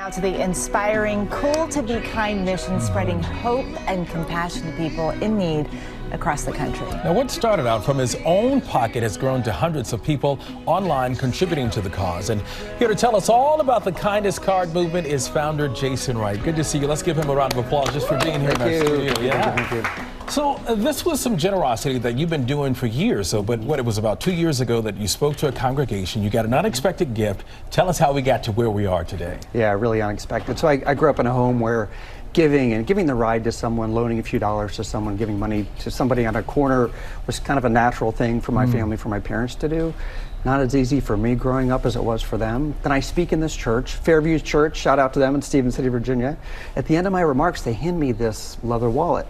Now to the inspiring Cool to Be Kind mission, spreading hope and compassion to people in need across the country. Now, what started out from his own pocket has grown to hundreds of people online contributing to the cause. And here to tell us all about the Kindness Card movement is founder Jason Wright. Good to see you. Let's give him a round of applause just for being here in our studio. Thank you. So this was some generosity that you've been doing for years. But it was about 2 years ago that you spoke to a congregation. You got an unexpected gift. Tell us how we got to where we are today. Yeah, really unexpected. So I grew up in a home where giving the ride to someone, loaning a few dollars to someone, giving money to somebody on a corner was kind of a natural thing for my family, for my parents to do. Not as easy for me growing up as it was for them. Then I speak in this church, Fairview Church, shout out to them in Stephen City, Virginia. At the end of my remarks, they hand me this leather wallet.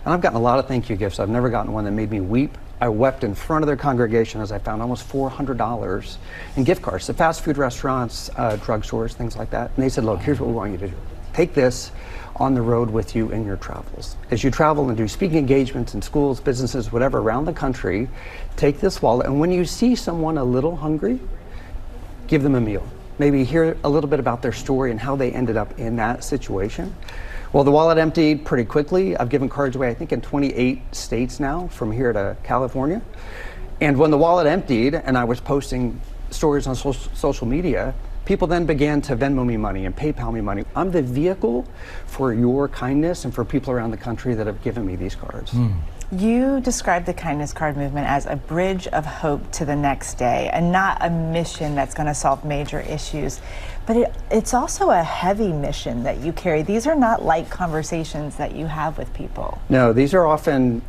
And I've gotten a lot of thank you gifts. I've never gotten one that made me weep. I wept in front of their congregation as I found almost $400 in gift cards to fast food restaurants, drugstores, things like that. And they said, look, here's what we want you to do. Take this on the road with you in your travels. As you travel and do speaking engagements in schools, businesses, whatever, around the country, take this wallet, and when you see someone a little hungry, give them a meal. Maybe hear a little bit about their story and how they ended up in that situation. Well, the wallet emptied pretty quickly. I've given cards away, I think, in 28 states now, from here to California. And when the wallet emptied and I was posting stories on social media, people then began to Venmo me money and PayPal me money. I'm the vehicle for your kindness and for people around the country that have given me these cards. You described the Kindness Card movement as a bridge of hope to the next day, and not a mission that's going to solve major issues. But it's also a heavy mission that you carry. These are not light conversations that you have with people. No, these are often,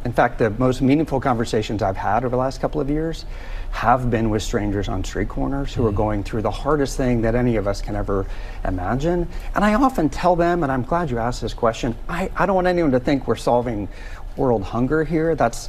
in fact, the most meaningful conversations I've had over the last couple of years have been with strangers on street corners who are going through the hardest thing that any of us can ever imagine. And I often tell them, and I'm glad you asked this question, I don't want anyone to think we're solving world hunger here. That's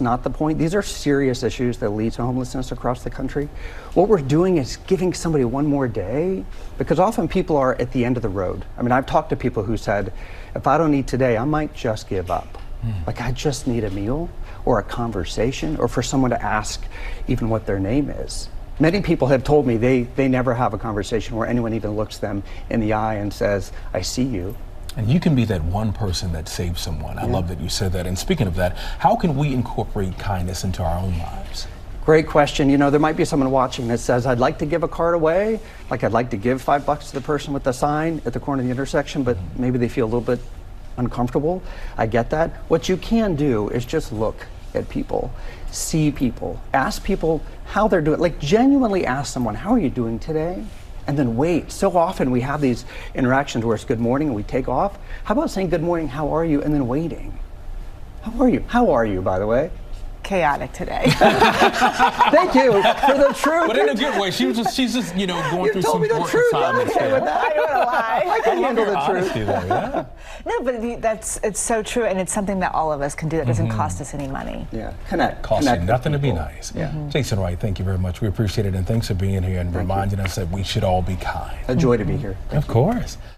not the point. These are serious issues that lead to homelessness across the country. What we're doing is giving somebody one more day, because often people are at the end of the road. I mean, I've talked to people who said, if I don't eat today, I might just give up. Like, I just need a meal or a conversation, or for someone to ask even what their name is. Many people have told me they never have a conversation where anyone even looks them in the eye and says, I see you. And you can be that one person that saves someone. I love that you said that. And speaking of that, how can we incorporate kindness into our own lives? Great question. You know, there might be someone watching that says, I'd like to give a card away, like I'd like to give $5 to the person with the sign at the corner of the intersection, but maybe they feel a little bit uncomfortable. I get that. What you can do is just look at people, see people, ask people how they're doing, like genuinely ask someone, how are you doing today? And then wait. So often we have these interactions where it's good morning and we take off. How about saying good morning, how are you? And then waiting. How are you? How are you, by the way? Chaotic today. Thank you for the truth. But in a good way. She's just, you know, going through some important truth. times. I'm okay with that. I don't want to lie. I can handle the truth. Though, yeah. No, but it's so true, and it's something that all of us can do that doesn't cost us any money. Yeah, connect. Costs you Connect nothing to be people. nice. Yeah. Jason Wright, thank you very much. We appreciate it, and thanks for being here and reminding us that we should all be kind. A joy to be here. Of course.